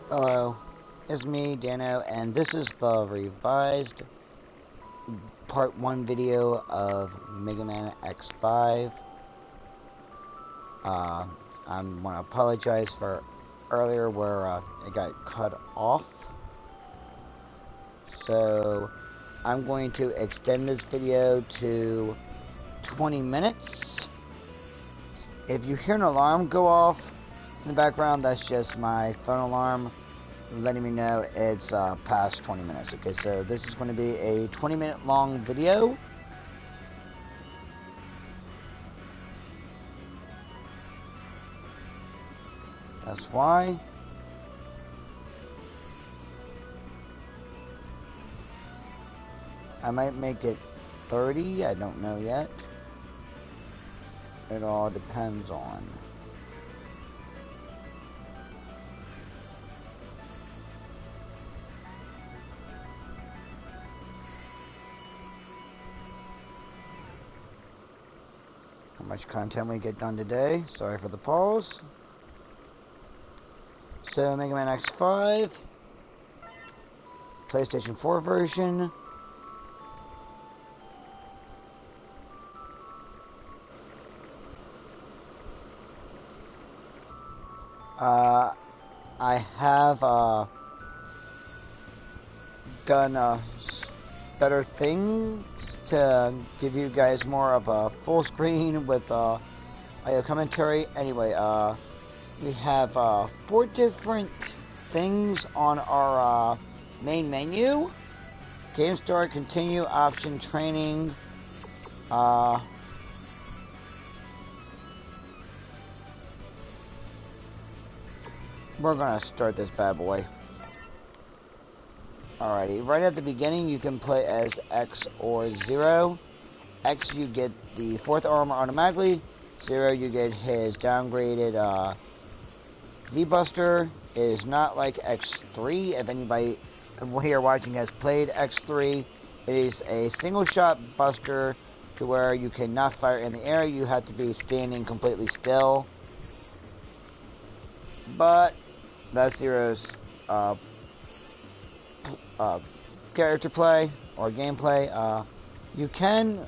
Hello, it's me, Dano, and this is the revised part 1 video of Mega Man X5. I want to apologize for earlier where it got cut off. So, I'm going to extend this video to 20 minutes. If you hear an alarm go off in the background, that's just my phone alarm letting me know it's past 20 minutes. Okay, so this is going to be a 20-minute long video. That's why. I might make it 30, I don't know yet. It all depends on. How much content we get done today. Sorry for the pause. So, Mega Man X5, PlayStation 4 version. I have done better things to give you guys more of a full screen with audio commentary. Anyway, we have 4 different things on our main menu. Game start, continue, option, training. We're gonna start this bad boy. Alrighty, right at the beginning you can play as X or Zero. X, you get the 4th armor automatically. Zero, you get his downgraded Z-Buster. It is not like X3. If anybody here watching has played X3, it is a single shot buster to where you cannot fire in the air. You have to be standing completely still. But that's Zero's character play or gameplay. You can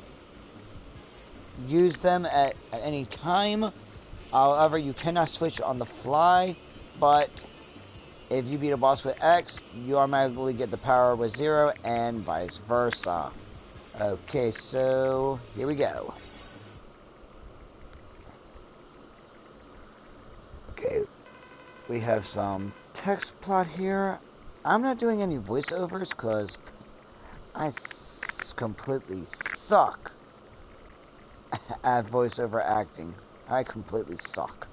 use them at any time. However, you cannot switch on the fly. But if you beat a boss with X, you automatically get the power with Zero, and vice versa. Okay, so here we go. Okay, we have some text plot here. I'm not doing any voiceovers because I completely suck at voiceover acting. I completely suck.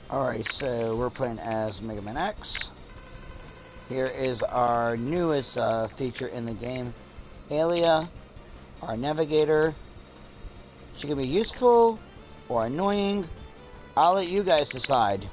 Alright, so we're playing as Mega Man X. Here is our newest feature in the game, Alia, our navigator. She can be useful or annoying. I'll let you guys decide.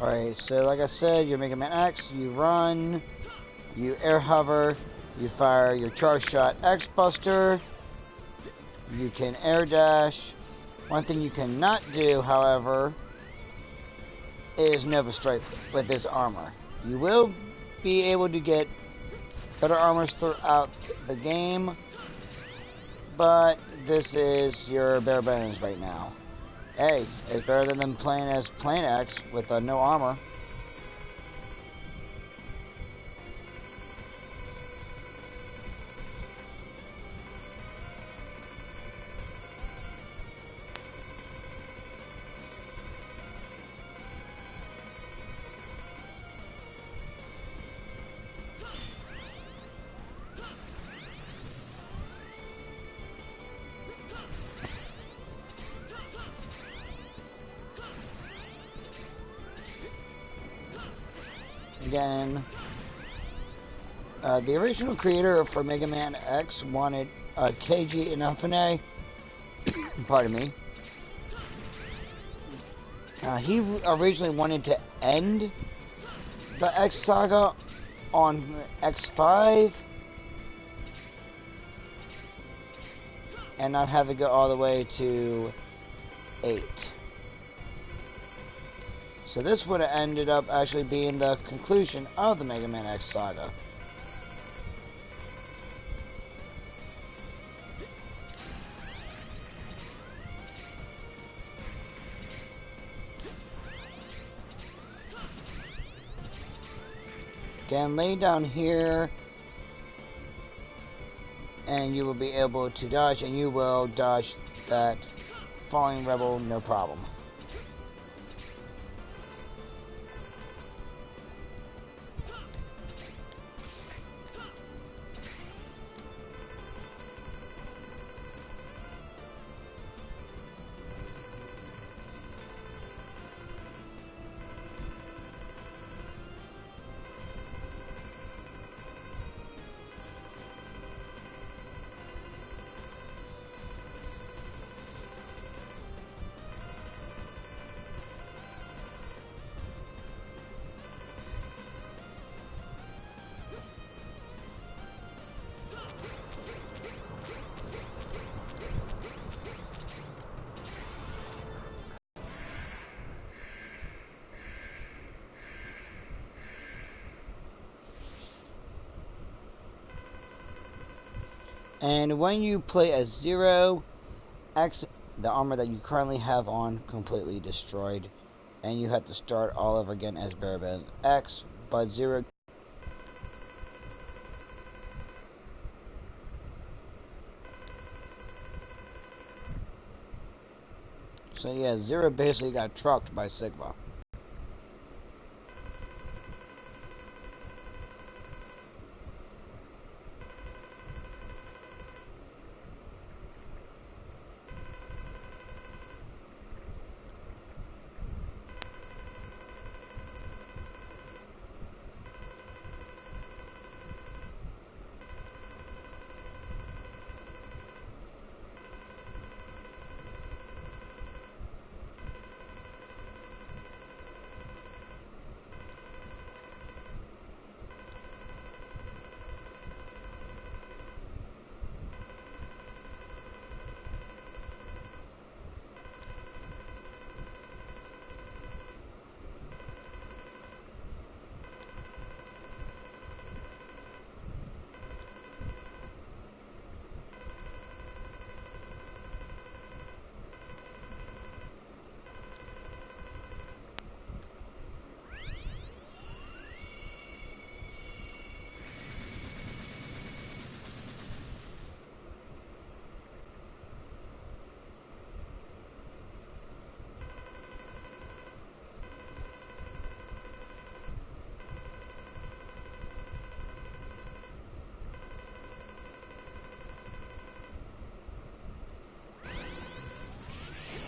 Alright, so like I said, you're Mega Man X, you run, you air hover, you fire your charge shot X Buster, you can air dash. One thing you cannot do, however, is Nova Strike with this armor. You will be able to get better armors throughout the game, but this is your bare bones right now. Hey, it's better than them playing as Plain X with no armor. Again, the original creator for Mega Man X wanted Keiji Inafune, pardon me, he originally wanted to end the X saga on X5 and not have it go all the way to 8. So this would have ended up actually being the conclusion of the Mega Man X saga. Again, lay down here and you will be able to dodge, and you will dodge that falling rebel no problem. And when you play as Zero, X, the armor that you currently have on, completely destroyed. And you have to start all over again as bare bones X, but Zero. So yeah, Zero basically got trucked by Sigma.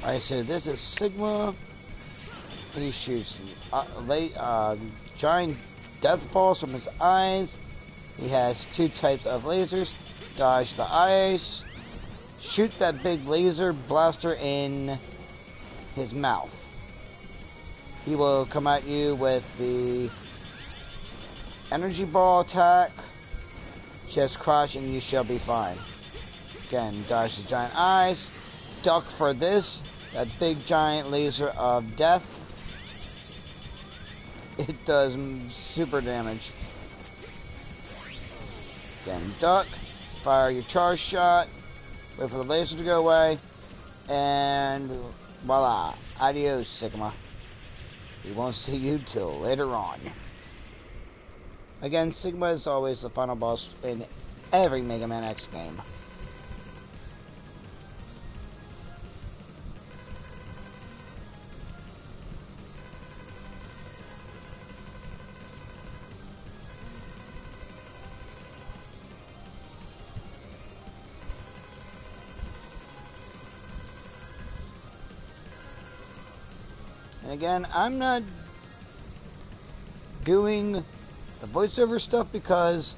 Alright, so this is Sigma. He shoots giant death balls from his eyes. He has two types of lasers. Dodge the eyes. Shoot that big laser blaster in his mouth. He will come at you with the energy ball attack. Just crouch and you shall be fine. Again, dodge the giant eyes. Duck for this. That big giant laser of death. It does super damage. Again, duck. Fire your charge shot. Wait for the laser to go away. And voila. Adios, Sigma. We won't see you till later on. Again, Sigma is always the final boss in every Mega Man X game. And again, I'm not doing the voiceover stuff because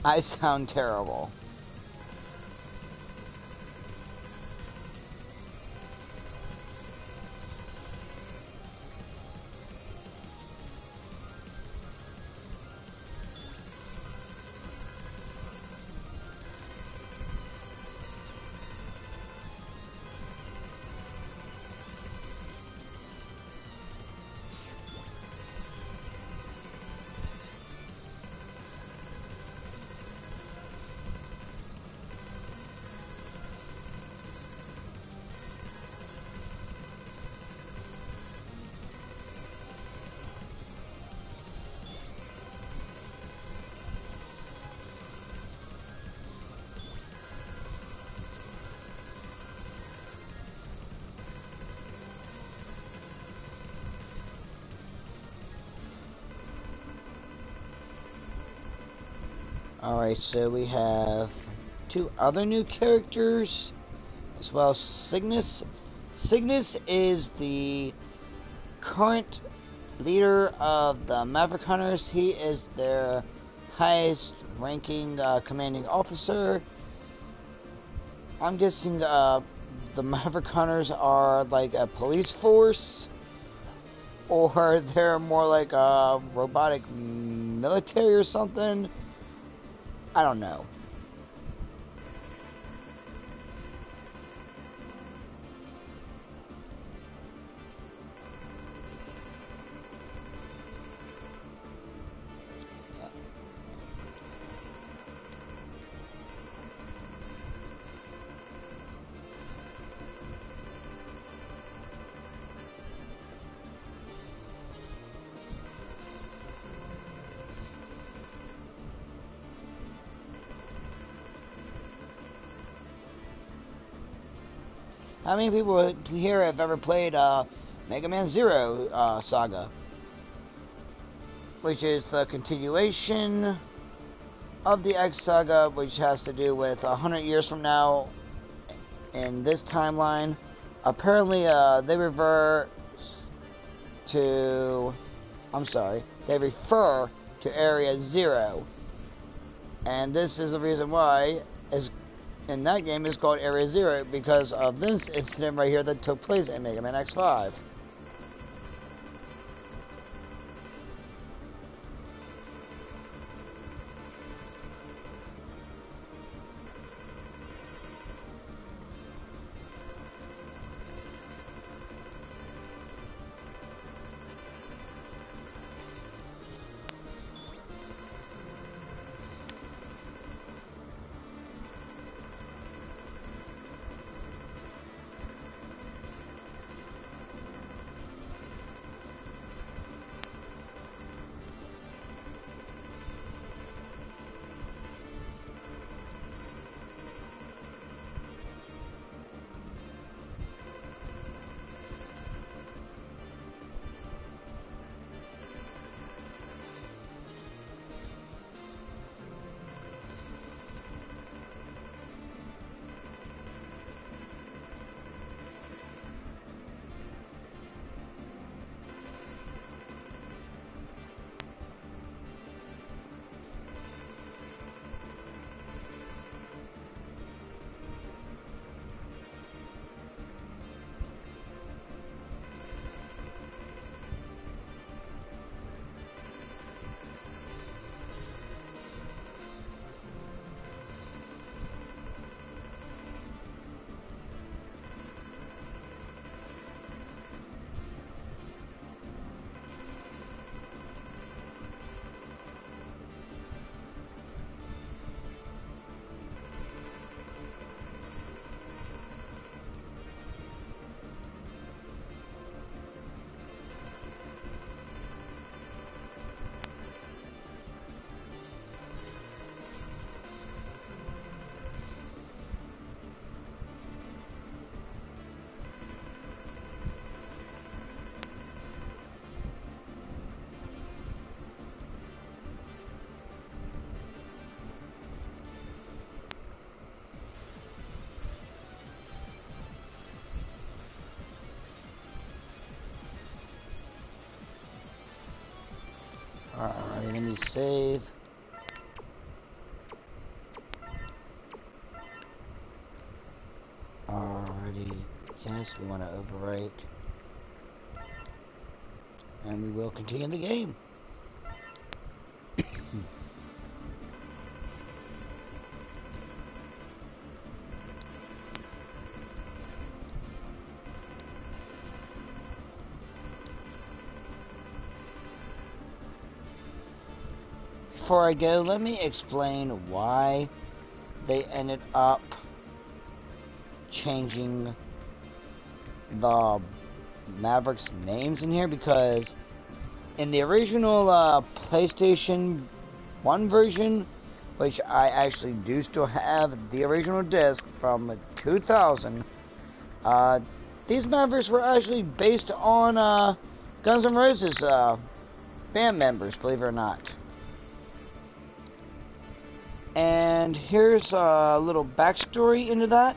I sound terrible. Alright, so we have two other new characters as well. Cygnus. Cygnus is the current leader of the Maverick Hunters. He is their highest ranking commanding officer. I'm guessing the Maverick Hunters are like a police force, or they're more like a robotic military or something. I don't know. How many people here have ever played Mega Man Zero Saga? Which is the continuation of the X Saga, which has to do with 100 years from now in this timeline. Apparently, they refer to Area Zero. And this is the reason why in that game is called Area Zero, because of this incident right here that took place in Mega Man X5. Alright, let me save. Alrighty, yes, we want to overwrite. And we will continue the game. Before I go, let me explain why they ended up changing the Mavericks names in here, because in the original PlayStation 1 version, which I actually do still have the original disc from 2000, these Mavericks were actually based on Guns N' Roses band members, believe it or not. And here's a little backstory into that.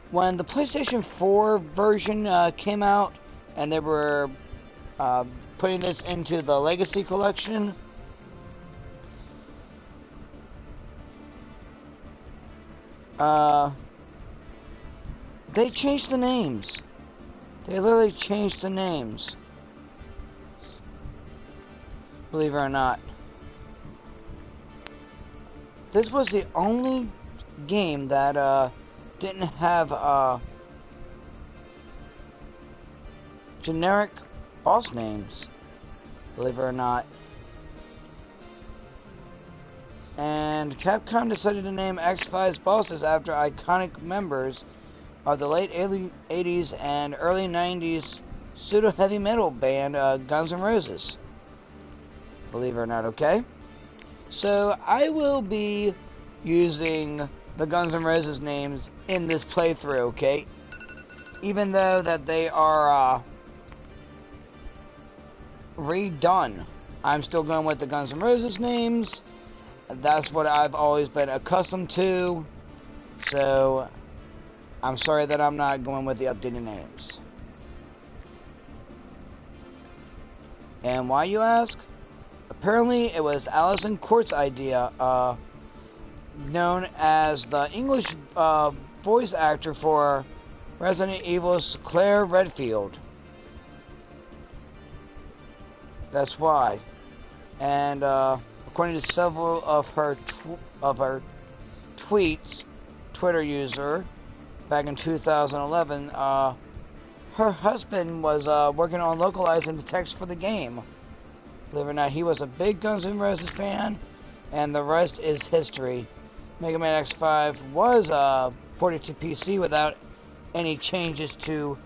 When the PlayStation 4 version came out, and they were putting this into the Legacy Collection, they changed the names. They literally changed the names. Believe it or not. This was the only game that didn't have generic boss names, believe it or not. And Capcom decided to name X5's bosses after iconic members of the late 80s and early 90s pseudo-heavy metal band Guns N' Roses. Believe it or not, okay? So, I will be using the Guns N' Roses names in this playthrough, okay? Even though that they are redone, I'm still going with the Guns N' Roses names. That's what I've always been accustomed to. So, I'm sorry that I'm not going with the updated names. And why, you ask? Apparently, it was Alison Court's idea, known as the English voice actor for Resident Evil's Claire Redfield. That's why. And according to several of her tweets, Twitter user, back in 2011, her husband was working on localizing the text for the game. Believe it or not, he was a big Guns N' Roses fan, and the rest is history. Mega Man X5 was ported to PC without any changes to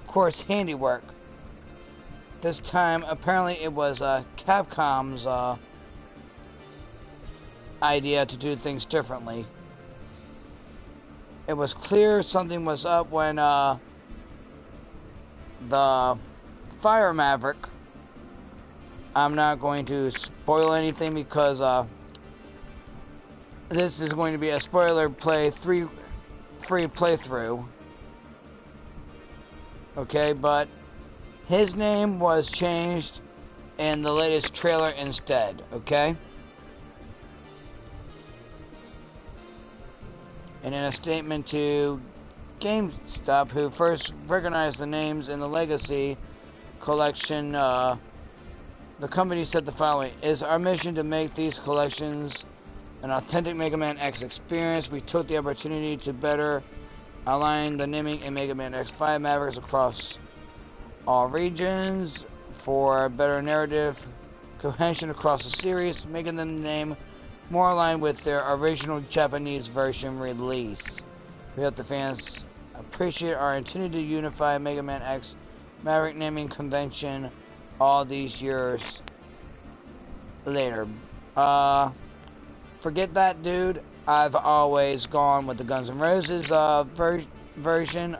Court's handiwork. This time, apparently, it was Capcom's idea to do things differently. It was clear something was up when the Fire Maverick, I'm not going to spoil anything because this is going to be a spoiler free playthrough. Okay, but his name was changed in the latest trailer instead, okay? And in a statement to GameStop, who first recognized the names in the Legacy Collection, the company said the following: "It's our mission to make these collections an authentic Mega Man X experience. We took the opportunity to better align the naming in Mega Man X5 Mavericks across all regions for better narrative cohesion across the series, making the name more aligned with their original Japanese version release. We hope the fans appreciate our intention to unify Mega Man X Maverick naming convention all these years later." Forget that, dude. I've always gone with the Guns N' Roses version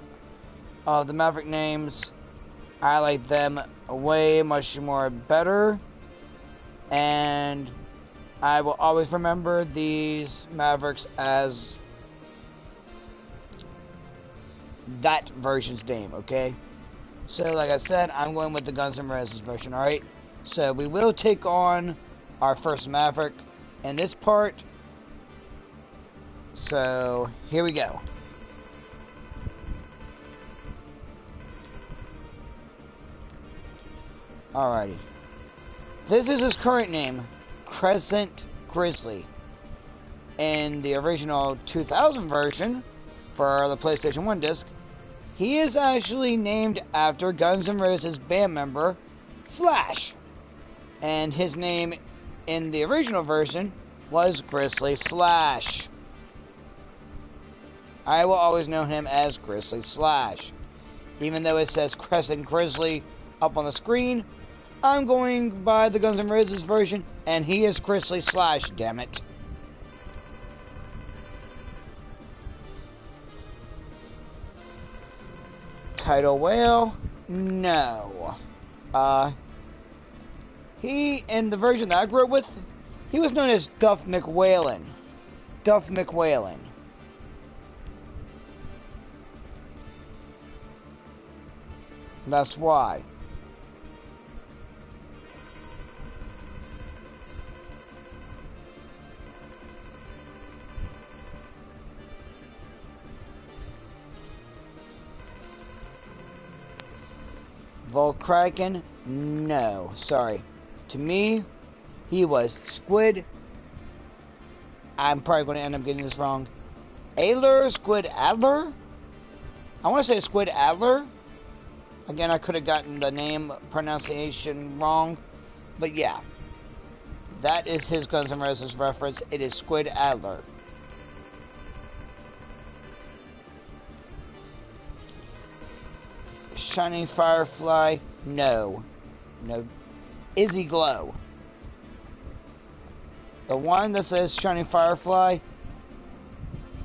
of the Maverick names. I like them way much more better, and I will always remember these Mavericks as that version's name, okay? So, like I said, I'm going with the Guns N' Roses version, alright? So we will take on our first Maverick in this part. So here we go. Alrighty. This is his current name, Crescent Grizzly. In the original 2000 version, for the PlayStation 1 disc, he is actually named after Guns N' Roses band member, Slash. And his name in the original version was Grizzly Slash. I will always know him as Grizzly Slash. Even though it says Crescent Grizzly up on the screen, I'm going by the Guns N' Roses version, and he is Grizzly Slash, damn it. Tidal Whale? No. He, in the version that I grew up with, he was known as Duff McWhalen. Duff McWhalen. That's why. Volkraken? No. Sorry. To me, he was Squid. I'm probably going to end up getting this wrong. Adler? Squid Adler? I want to say Squid Adler. Again, I could have gotten the name pronunciation wrong. But yeah. That is his Guns N' Roses reference. It is Squid Adler. Shining Firefly? No. No. Izzy Glow. The one that says Shining Firefly,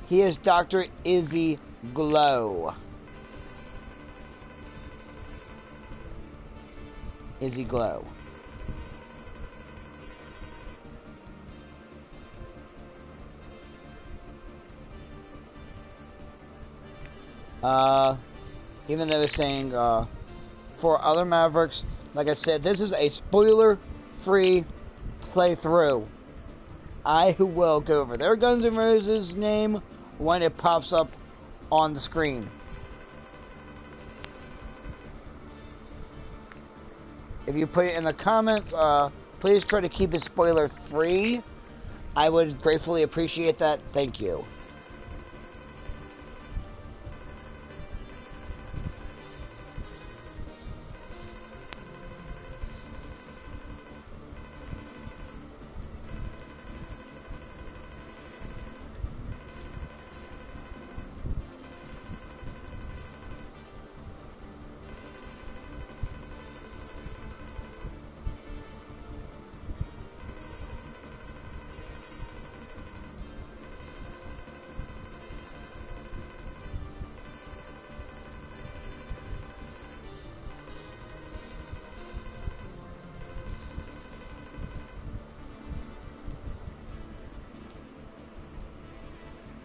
he is Dr. Izzy Glow. Izzy Glow. Even though it's saying, for other Mavericks, like I said, this is a spoiler-free playthrough. I will go over their Guns N' Roses name when it pops up on the screen. If you put it in the comments, please try to keep it spoiler-free. I would gratefully appreciate that. Thank you.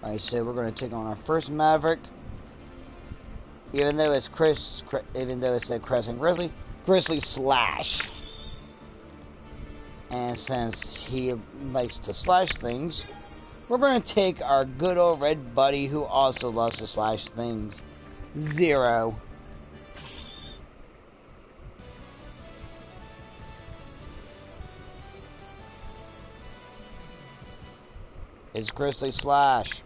Alright, so we're going to take on our first Maverick. Even though it's even though it said Crescent Grizzly, Grizzly Slash. And since he likes to slash things, we're going to take our good old red buddy who also loves to slash things, Zero. It's Grizzly Slash.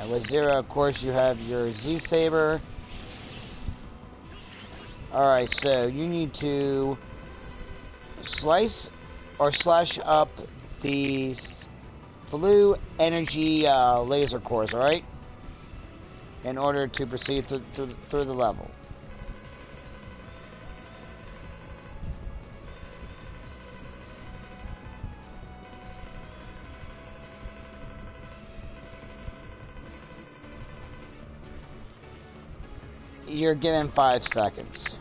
With Zero, of course, you have your Z-Saber. Alright, so you need to slice or slash up the blue energy laser cores, alright? In order to proceed through the level. You're given 5 seconds.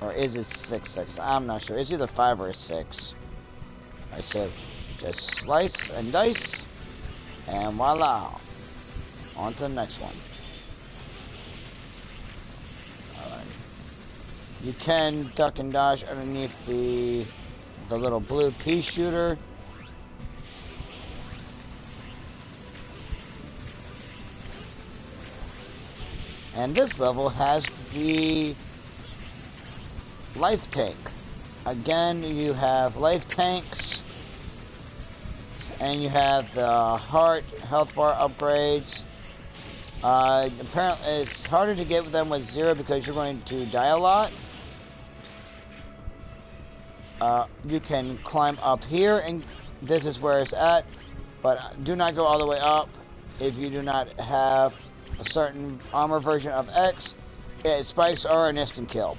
Or is it 6, 6? I'm not sure. It's either 5 or 6. Alright, so just slice and dice. And voila. On to the next one. Alright. You can duck and dodge underneath the little blue pea shooter. And this level has the life tank. Again, you have life tanks, and you have the health bar upgrades. Apparently, it's harder to get them with 0 because you're going to die a lot. You can climb up here, and this is where it's at, but do not go all the way up if you do not have a certain armor version of X. Spikes are an instant kill.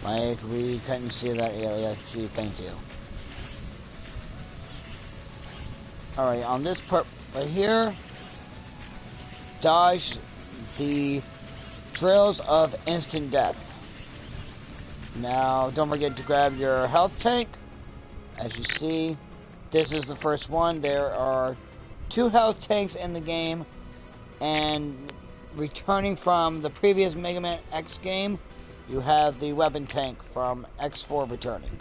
Like, we couldn't see that area. Gee, thank you. Alright, on this part right here, dodge the trails of instant death. Now, don't forget to grab your health tank. As you see, this is the first one. There are 2 health tanks in the game, and returning from the previous Mega Man X game, you have the weapon tank from X4 returning.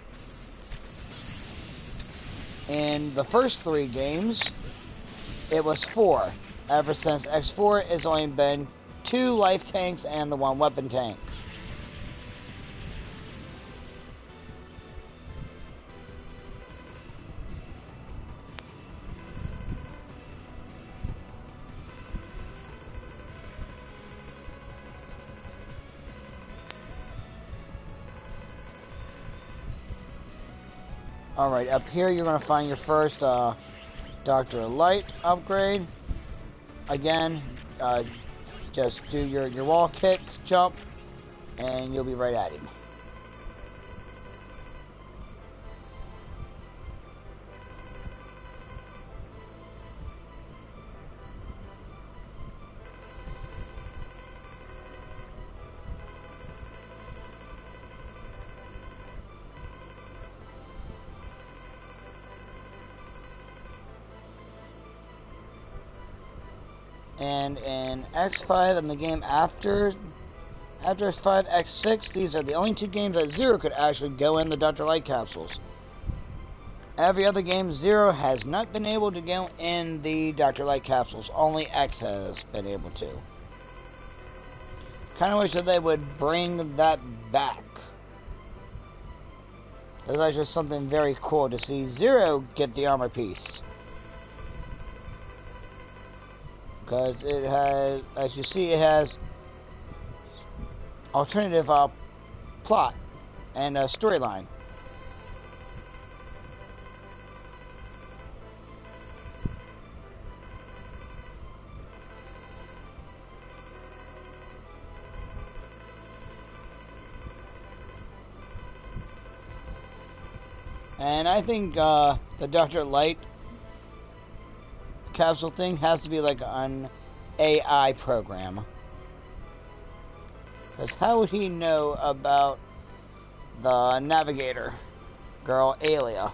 In the first 3 games, it was 4. Ever since X4, it's only been 2 life tanks and the 1 weapon tank. Alright, up here you're going to find your first Dr. Light upgrade. Again, just do your wall kick, jump, and you'll be right at him. And in X5 and the game after X5, X6, these are the only 2 games that Zero could actually go in the Dr. Light capsules. Every other game, Zero has not been able to go in the Dr. Light capsules. Only X has been able to. Kind of wish that they would bring that back. That's just something very cool to see Zero get the armor piece. Because it has, as you see, it has alternative plot and storyline. And I think the Dr. Light capsule thing has to be like an AI program. Because how would he know about the navigator girl, Alia?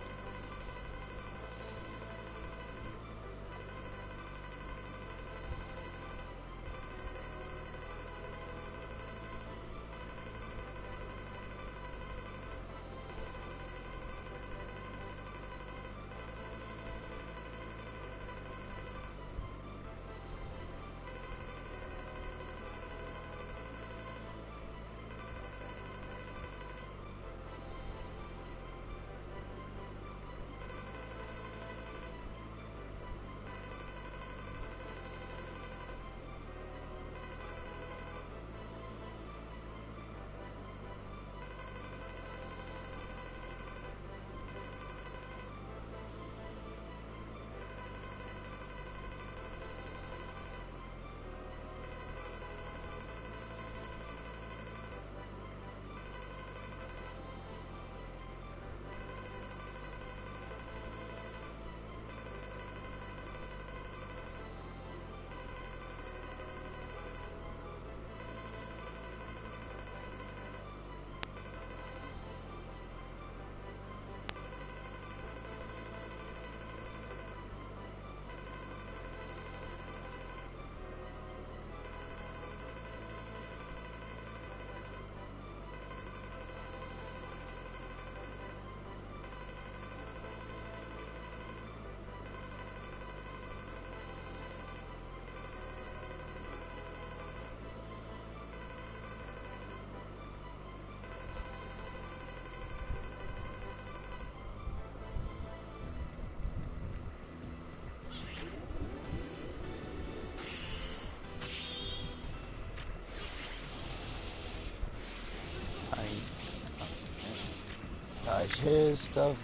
Dodge his stuff.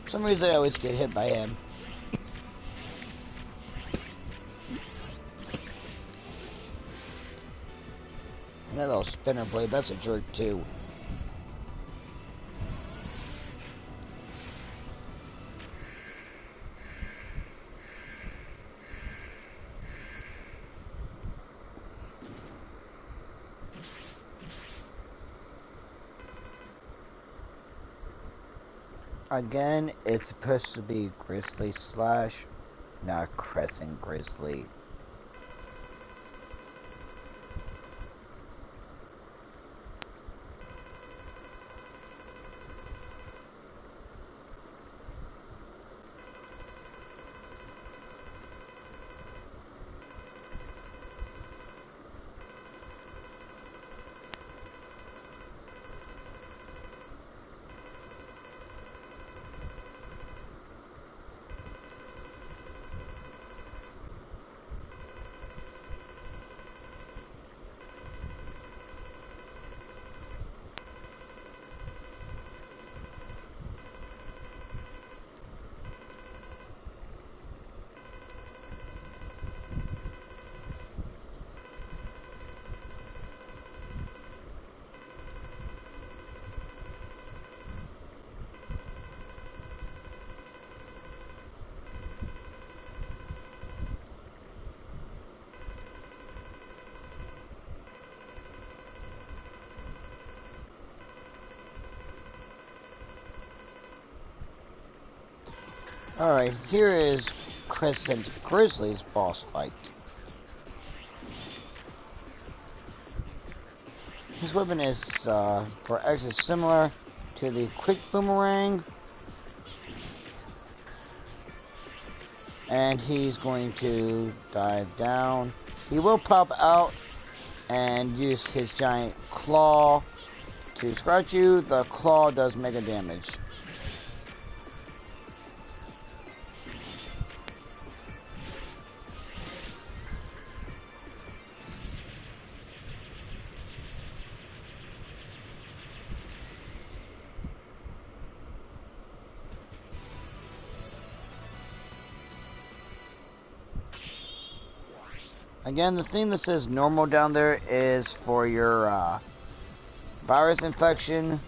For some reason I always get hit by him. And that little spinner blade, that's a jerk too. Again, it's supposed to be Grizzly Slash, not Crescent Grizzly. Alright, here is Crescent Grizzly's boss fight. His weapon is, for X, is similar to the Quick Boomerang. And he's going to dive down. He will pop out and use his giant claw to scratch you. The claw does mega damage. Again, the thing that says normal down there is for your virus infection.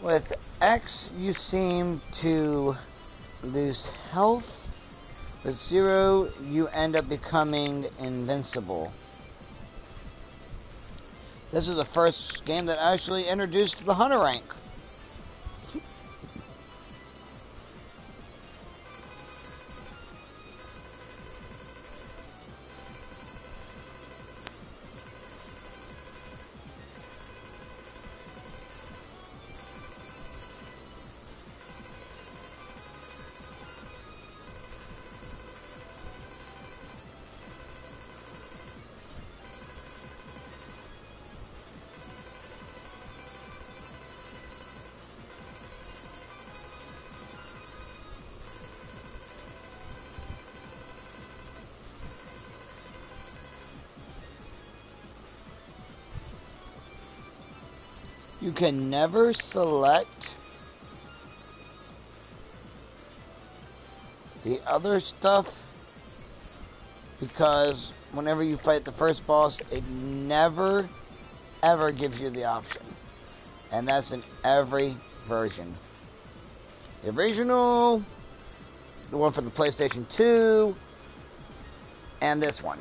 With X, you seem to lose health. With 0, you end up becoming invincible. This is the first game that actually introduced the Hunter rank. You can never select the other stuff because whenever you fight the first boss, it never ever gives you the option. And that's in every version. The original, the one for the PlayStation 2, and this one.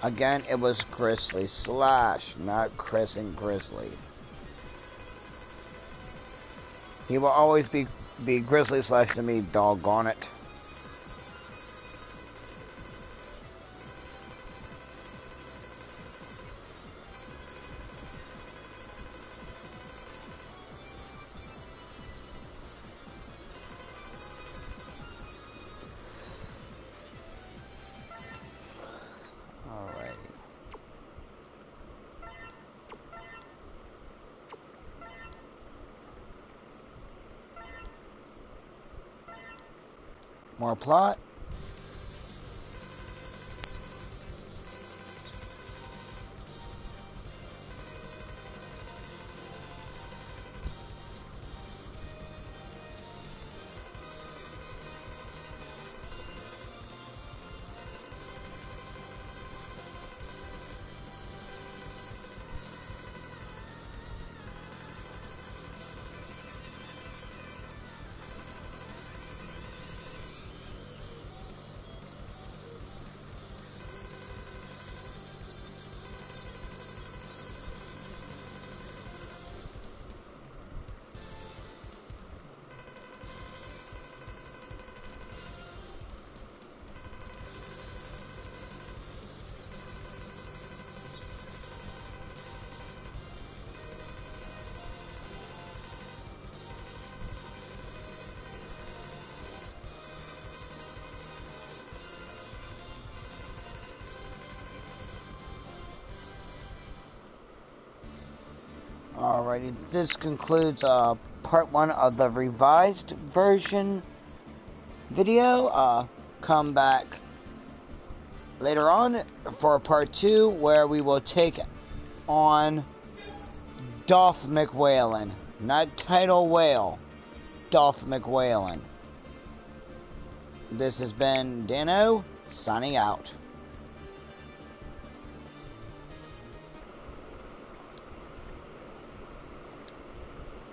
Again, it was Grizzly Slash, not Crescent Grizzly. He will always be Grizzly Slash to me, doggone it. More plot. Alrighty, this concludes part 1 of the revised version video. Come back later on for part 2, where we will take on Dolph McWhalen. Not Tidal Whale. Dolph McWhalen. This has been Dano, signing out.